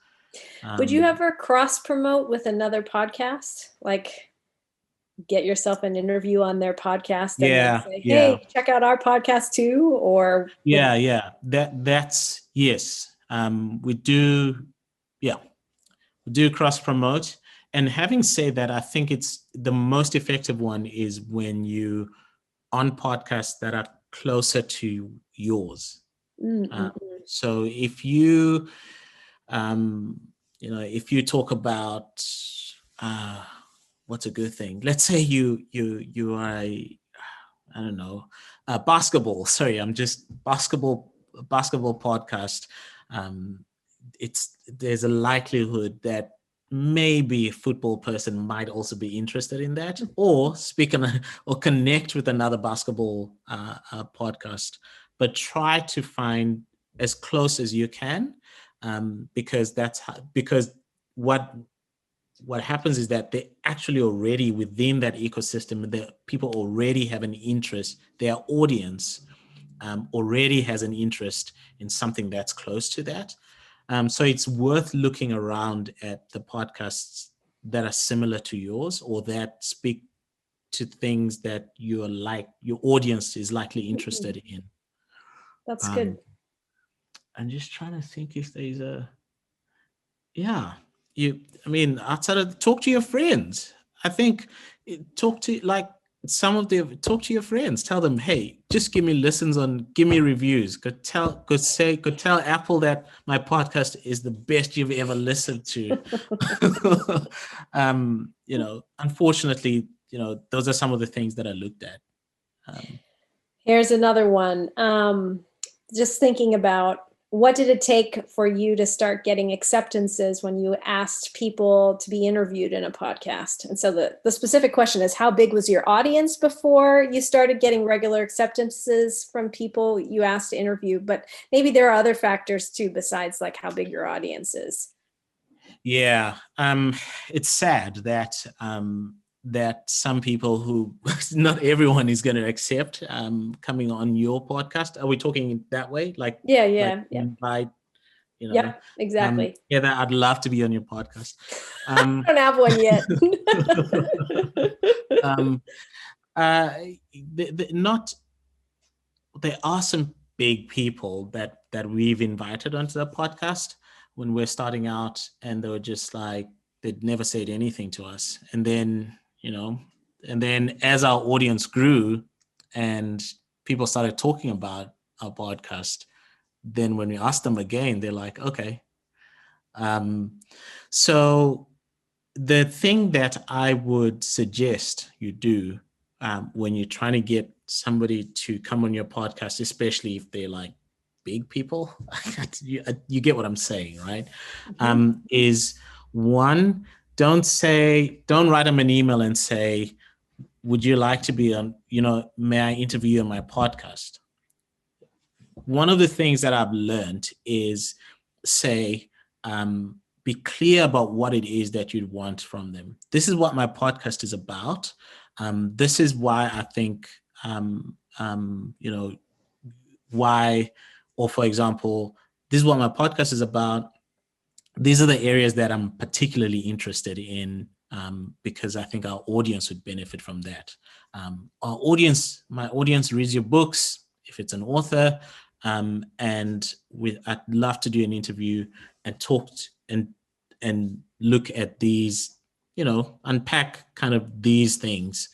S1: Would you ever cross promote with another podcast? Like, get yourself an interview on their podcast and then say, hey, check out our podcast too? Or
S2: that's yes. We do cross promote. And having said that, I think it's the most effective one is when you on podcasts that are closer to yours. So if you if you talk about what's a good thing? Let's say you are basketball. Sorry, I'm just basketball podcast. There's a likelihood that maybe a football person might also be interested in that, or or connect with another basketball podcast. But try to find as close as you can, because what happens is that they're actually already within that ecosystem. The people already have an interest. Their audience already has an interest in something that's close to that. So it's worth looking around at the podcasts that are similar to yours, or that speak to things that your audience is likely interested in.
S1: That's good.
S2: I'm just trying to think if there's outside of, talk to your friends. I think talk to your friends. Tell them, hey, just give me reviews. Go tell Apple that my podcast is the best you've ever listened to. Unfortunately, those are some of the things that I looked at.
S1: Here's another one. Just thinking about, what did it take for you to start getting acceptances when you asked people to be interviewed in a podcast? And so the specific question is, how big was your audience before you started getting regular acceptances from people you asked to interview? But maybe there are other factors too, besides like how big your audience is.
S2: Yeah, it's sad that that some people who not everyone is going to accept coming on your podcast. Are we talking that way?
S1: Yeah,
S2: Like
S1: yeah, yeah.
S2: invite, you know,
S1: Yep, exactly.
S2: Heather, I'd love to be on your podcast.
S1: I don't have one yet.
S2: um, uh, not there are some big people that we've invited onto the podcast when we're starting out, and they were just like they'd never said anything to us, and then and then as our audience grew and people started talking about our podcast, then when we asked them again, they're like, okay. um, so the thing that I would suggest you do when you're trying to get somebody to come on your podcast, especially if they're like big people, you get what I'm saying, right? Is one, don't write them an email and say, would you like to be on, may I interview you on my podcast? One of the things that I've learned is say, be clear about what it is that you'd want from them. This is what my podcast is about. This is why I think, why, or for example, this is what my podcast is about. These are the areas that I'm particularly interested in because I think our audience would benefit from that. My audience reads your books if it's an author, and I'd love to do an interview and and look at these, unpack kind of these things.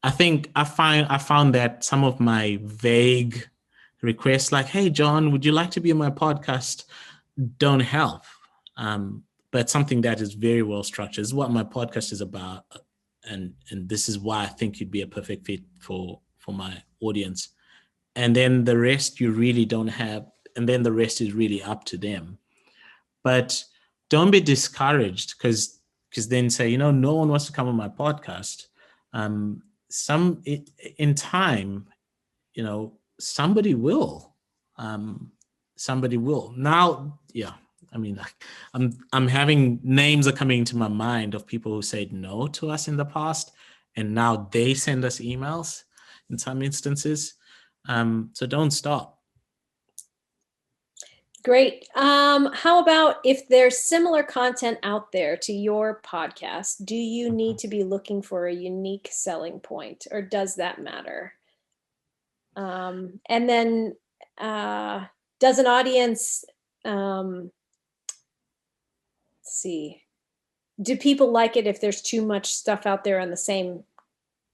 S2: I think I found that some of my vague requests, like, "Hey, John, would you like to be on my podcast?" don't help. But something that is very well structured is what my podcast is about, and this is why I think you'd be a perfect fit for my audience. And then the rest you really don't have, and then the rest is really up to them. But don't be discouraged because then say, no one wants to come on my podcast. In time, somebody will. Somebody will. Now, yeah. I mean, I'm having names are coming into my mind of people who said no to us in the past, and now they send us emails in some instances. So don't stop.
S1: Great. How about if there's similar content out there to your podcast, do you need to be looking for a unique selling point, or does that matter? And then does an audience, let's see, do people like it if there's too much stuff out there on the same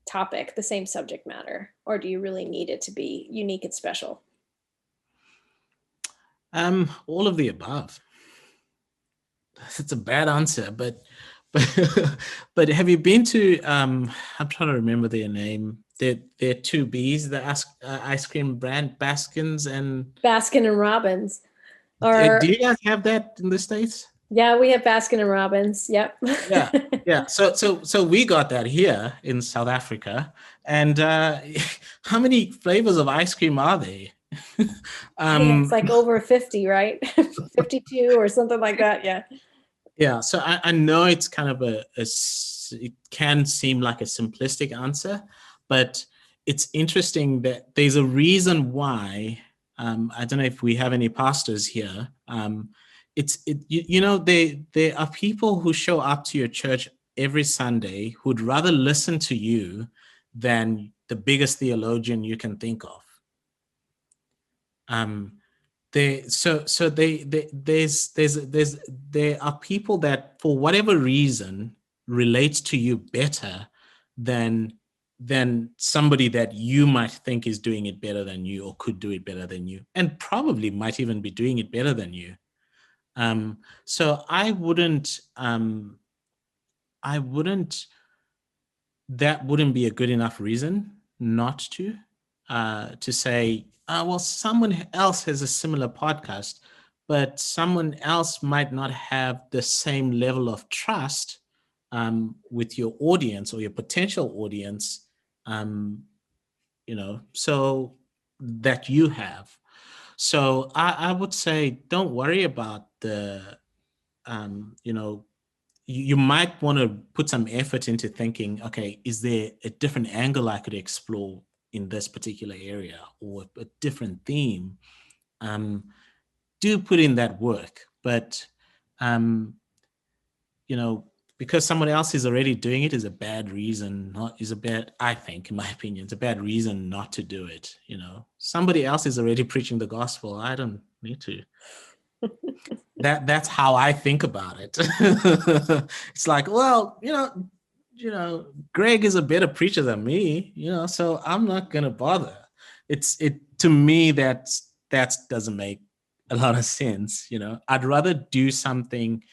S1: topic, the same subject matter, or do you really need it to be unique and special?
S2: All of the above. It's a bad answer, but but have you been to? I'm trying to remember their name. They're two B's. The ice cream brand Baskins and
S1: Baskin and Robbins.
S2: Do you guys have that in the States?
S1: Yeah, we have Baskin and Robbins. Yep.
S2: Yeah. So we got that here in South Africa. And how many flavors of ice cream are there?
S1: It's like over 50, right? 52 or something like that. Yeah.
S2: Yeah. So I know it's kind of it can seem like a simplistic answer, but it's interesting that there's a reason why. I don't know if we have any pastors here. There are people who show up to your church every Sunday who'd rather listen to you than the biggest theologian you can think of. There are people that for whatever reason relate to you better than somebody that you might think is doing it better than you or could do it better than you, and probably might even be doing it better than you. So I wouldn't, that wouldn't be a good enough reason not to say, well, someone else has a similar podcast, but someone else might not have the same level of trust with your audience or your potential audience, so that you have. So I would say, don't worry about the, you might want to put some effort into thinking, okay, is there a different angle I could explore in this particular area, or a different theme? Do put in that work, but you know, because someone else is already doing it is a bad reason, I think, in my opinion, it's a bad reason not to do it. You know, somebody else is already preaching the gospel. I don't need to. That's how I think about it. It's like, well, Greg is a better preacher than me, so I'm not gonna bother. To me, that doesn't make a lot of sense. I'd rather do something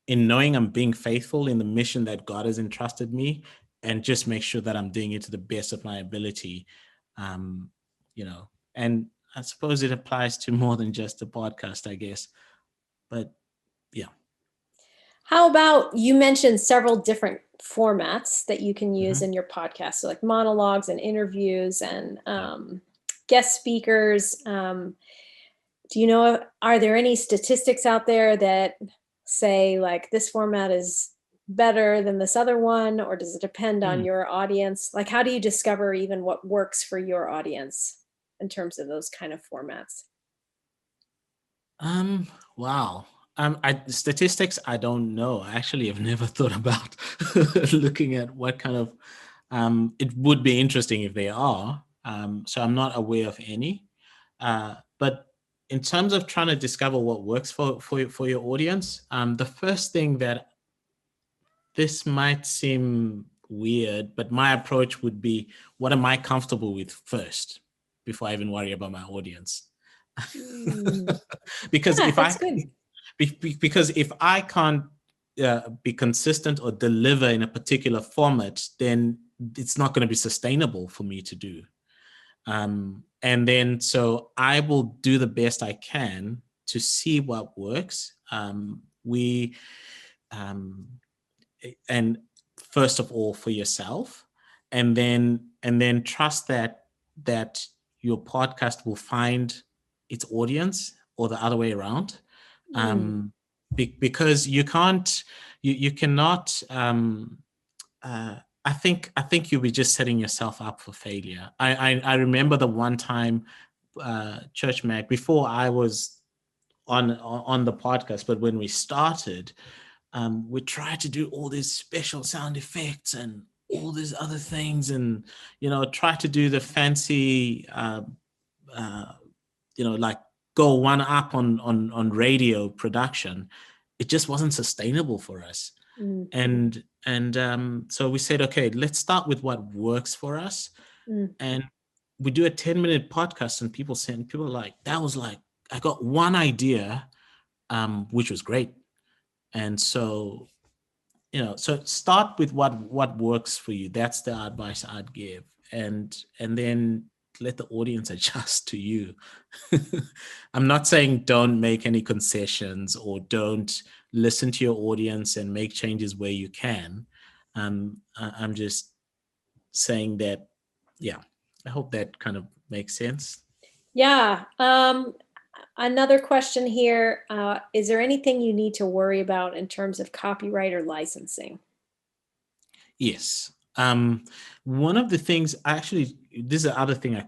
S2: in knowing I'm being faithful in the mission that God has entrusted me, and just make sure that I'm doing it to the best of my ability. And I suppose it applies to more than just a podcast, I guess. But yeah.
S1: How about, you mentioned several different formats that you can use in your podcast, so like monologues and interviews and guest speakers. Do you know, are there any statistics out there that say like this format is better than this other one, or does it depend on your audience? Like, how do you discover even what works for your audience in terms of those kind of formats?
S2: Wow. Statistics, I don't know. I actually have never thought about looking at what kind of, it would be interesting if they are. So I'm not aware of any. But in terms of trying to discover what works for your audience, the first thing that, this might seem weird, but my approach would be, what am I comfortable with first before I even worry about my audience? Because if I can't be consistent or deliver in a particular format, then it's not going to be sustainable for me to do. And then, so I will do the best I can to see what works. And first of all, for yourself, and then trust that your podcast will find its audience, or the other way around. Because you cannot. I think you'll be just setting yourself up for failure. I remember the one time, Church Mag, before I was on the podcast, but when we started, we tried to do all these special sound effects and all these other things, and try to do the fancy, like go one up on radio production. It just wasn't sustainable for us. And so we said, okay, let's start with what works for us. And we do a 10-minute podcast, and people were like, that was like, I got one idea, which was great. And so, so start with what works for you. That's the advice I'd give. And then let the audience adjust to you. I'm not saying don't make any concessions, or don't listen to your audience and make changes where you can. I'm just saying that, yeah, I hope that kind of makes sense.
S1: Yeah. Another question here. Is there anything you need to worry about in terms of copyright or licensing?
S2: Yes. One of the things, actually, this is the other thing I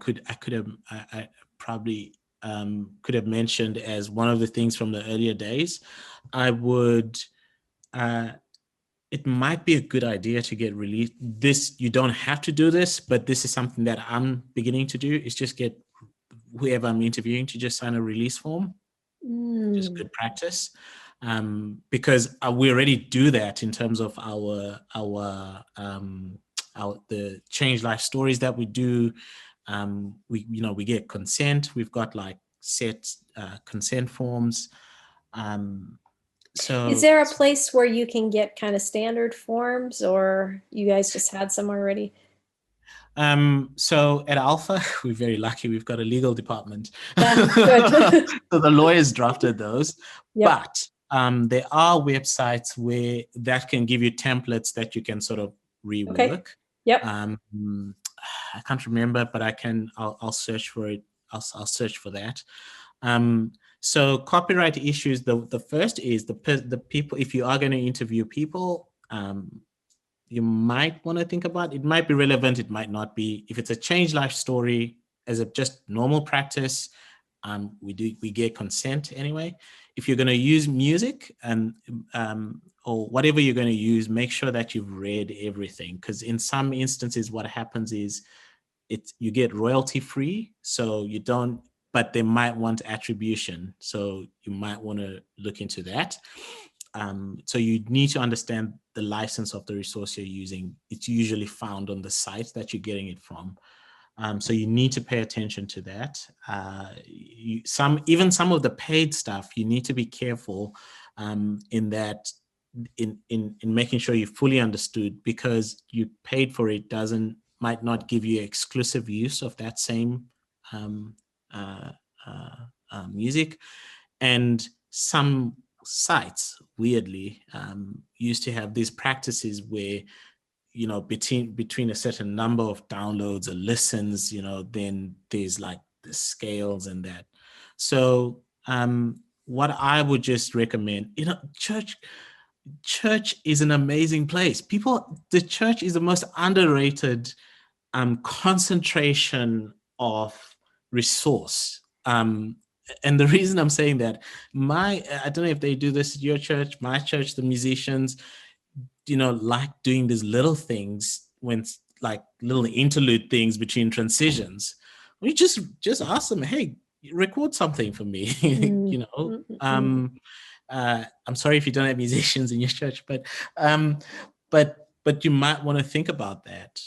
S2: probably could have mentioned as one of the things from the earlier days. It might be a good idea to get released. This, you don't have to do this, but this is something that I'm beginning to do, is just get whoever I'm interviewing to just sign a release form. Just good practice. Because we already do that in terms of the Change Life Stories that we do. We get consent. We've got like set consent forms. So
S1: is there a place where you can get kind of standard forms, or you guys just had some already?
S2: So at Alpha, we're very lucky. We've got a legal department.
S1: Good.
S2: So the lawyers drafted those.
S1: Yep.
S2: But there are websites where that can give you templates that you can sort of rework.
S1: Okay. Yep.
S2: I can't remember, but I'll search for it. I'll search for that. So copyright issues, the first is the people, if you are going to interview people, you might want to think about, it might be relevant, it might not be. If it's a change life story, as a just normal practice, we get consent anyway. If you're going to use music and or whatever you're going to use, make sure that you've read everything, because in some instances what happens is you get royalty free, so you don't, but they might want attribution, so you might want to look into that. So you need to understand the license of the resource you're using. It's usually found on the site that you're getting it from. So you need to pay attention to that. Even some of the paid stuff, you need to be careful in that, in making sure you fully understood, because you paid for it might not give you exclusive use of that same music. And some sites, weirdly, used to have these practices where, between a certain number of downloads or listens, then there's like the scales and that. So what I would just recommend, church is an amazing place. The church is the most underrated concentration of resource. And the reason I'm saying that, I don't know if they do this at your church, my church, the musicians, like doing these little things, when like little interlude things between transitions. We just ask them, hey, record something for me. I'm sorry if you don't have musicians in your church, but you might want to think about that.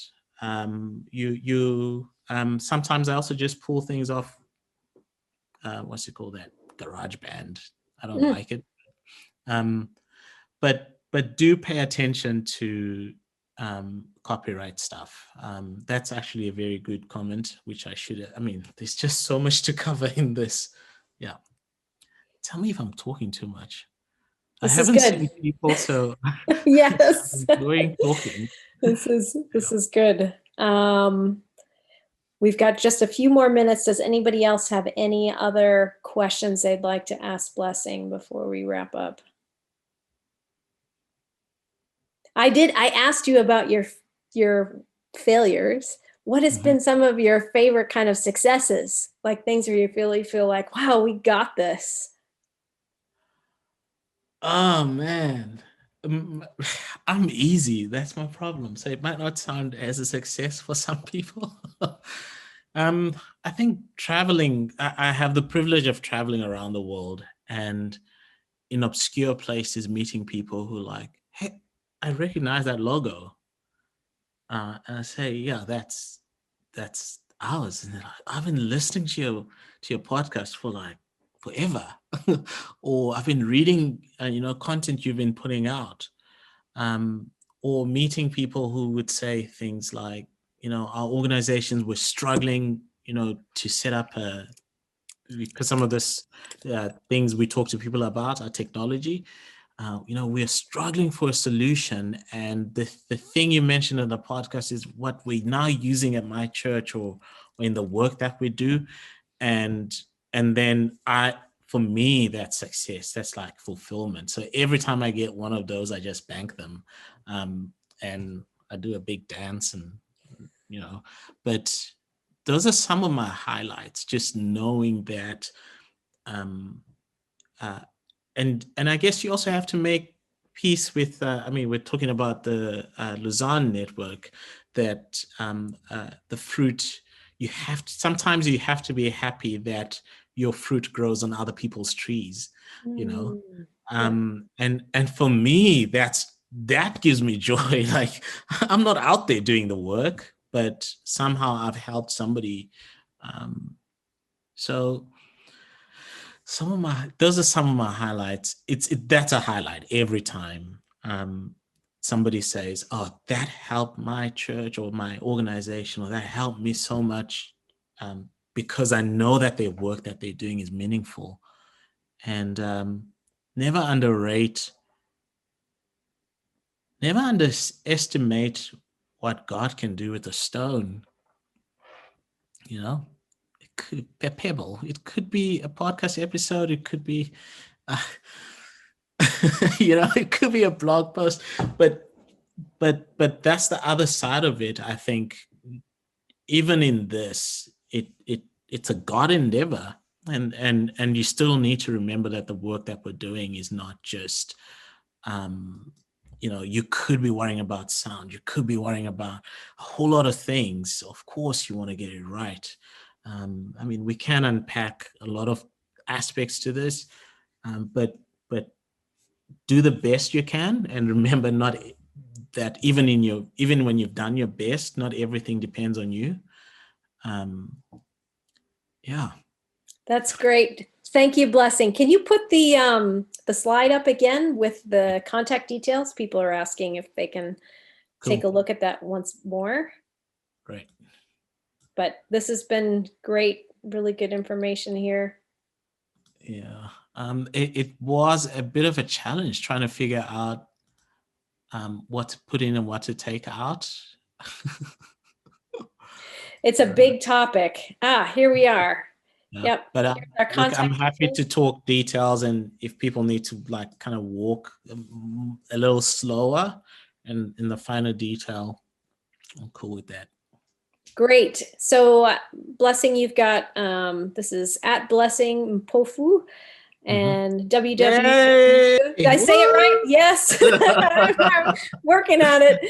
S2: Sometimes I also just pull things off, what's it called, that GarageBand. I don't like it. But do pay attention to copyright stuff. That's actually a very good comment, which there's just so much to cover in this. Yeah. Tell me if I'm talking too much. I haven't seen people, so
S1: yes.
S2: I'm enjoying talking.
S1: This is good. We've got just a few more minutes. Does anybody else have any other questions they'd like to ask Blessing before we wrap up? I asked you about your failures. What has been some of your favorite kind of successes? Like things where you really feel like, wow, we got this.
S2: Oh man, I'm easy. That's my problem. So it might not sound as a success for some people. I think traveling, I have the privilege of traveling around the world, and in obscure places, meeting people who like, hey, I recognize that logo. And I say, yeah, that's ours. And they're like, I've been listening to your podcast for like forever. Or I've been reading, content you've been putting out. Or meeting people who would say things like, our organizations were struggling, to set up because some of this things we talk to people about are technology. We're struggling for a solution, and the thing you mentioned in the podcast is what we're now using at my church or in the work that we do, and then for me, that's success. That's like fulfillment. So every time I get one of those, I just bank them, and I do a big dance, and but those are some of my highlights. Just knowing that. And I guess you also have to make peace with, we're talking about the Lausanne network, that the fruit, sometimes you have to be happy that your fruit grows on other people's trees, and for me, that gives me joy. Like, I'm not out there doing the work, but somehow I've helped somebody. So those are some of my highlights. That's a highlight every time somebody says, oh, that helped my church or my organization, or that helped me so much, because I know that their work that they're doing is meaningful. And never underestimate what God can do with a stone. could be a pebble. It could be a podcast episode. It could be, it could be a blog post. But that's the other side of it. I think even in this, it's a God endeavor, and you still need to remember that the work that we're doing is not just, you could be worrying about sound. You could be worrying about a whole lot of things. Of course, you want to get it right. We can unpack a lot of aspects to this, but do the best you can, and remember that even when you've done your best, not everything depends on you. Yeah.
S1: That's great. Thank you, Blessing. Can you put the slide up again with the contact details? People are asking if they can take a look at that once more.
S2: Great.
S1: But this has been great, really good information here.
S2: Yeah. It was a bit of a challenge trying to figure out what to put in and what to take out.
S1: It's a big topic. Here we are.
S2: Yeah.
S1: Yep.
S2: But look, I'm happy to talk details, and if people need to kind of walk a little slower and in the finer detail, I'm cool with that.
S1: Great. So Blessing, you've got, this is at Blessing Mpofu and www. Did I say it right? Yes. I'm working on it.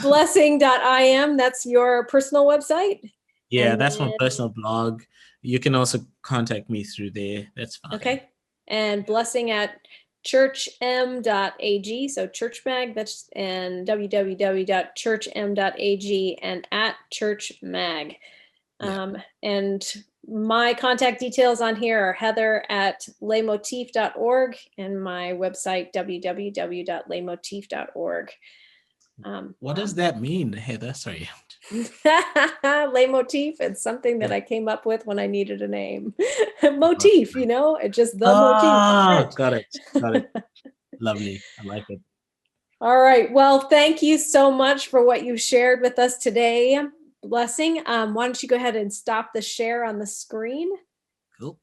S1: .blessing.im. That's your personal website?
S2: Yeah,
S1: and
S2: that's my personal blog. You can also contact me through there. That's fine.
S1: Okay. And Blessing at churchm.ag. So ChurchMag, that's, and www.churchm.ag and at ChurchMag. And my contact details on here are Heather at lemotif.org and my website, www.lemotif.org.
S2: What does that mean, Heather? Sorry.
S1: Leitmotif. It's something that I came up with when I needed a name. Motif, it's just the motif.
S2: Got it. Lovely. I like it.
S1: All right. Well, thank you so much for what you shared with us today, Blessing. Why don't you go ahead and stop the share on the screen?
S2: Cool.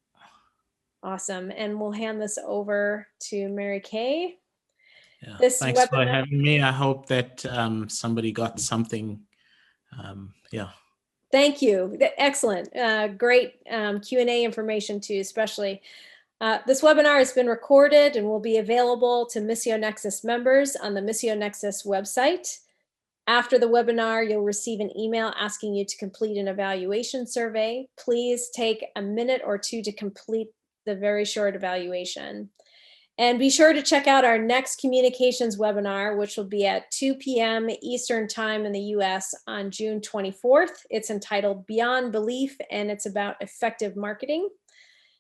S1: Awesome. And we'll hand this over to Mary Kay.
S2: Yeah. Thanks for having me. I hope that somebody got something.
S1: Thank you. Excellent. Great Q&A information too, especially. This webinar has been recorded and will be available to Missio Nexus members on the Missio Nexus website. After the webinar, you'll receive an email asking you to complete an evaluation survey. Please take a minute or two to complete the very short evaluation. And be sure to check out our next communications webinar, which will be at 2 p.m. Eastern Time in the US on June 24th. It's entitled Beyond Belief, and it's about effective marketing.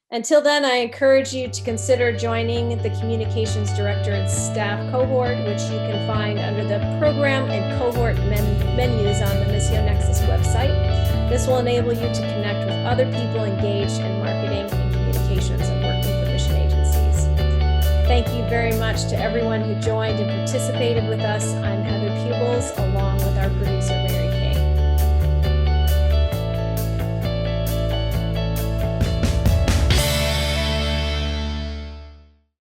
S1: Until then, I encourage you to consider joining the Communications Director and Staff cohort, which you can find under the Program and Cohort menus on the Missio Nexus website. This will enable you to connect with other people engaged in marketing and communications and working for mission agencies. Thank you very much to everyone who joined and participated with us. I'm Heather Peebles, along with our producer,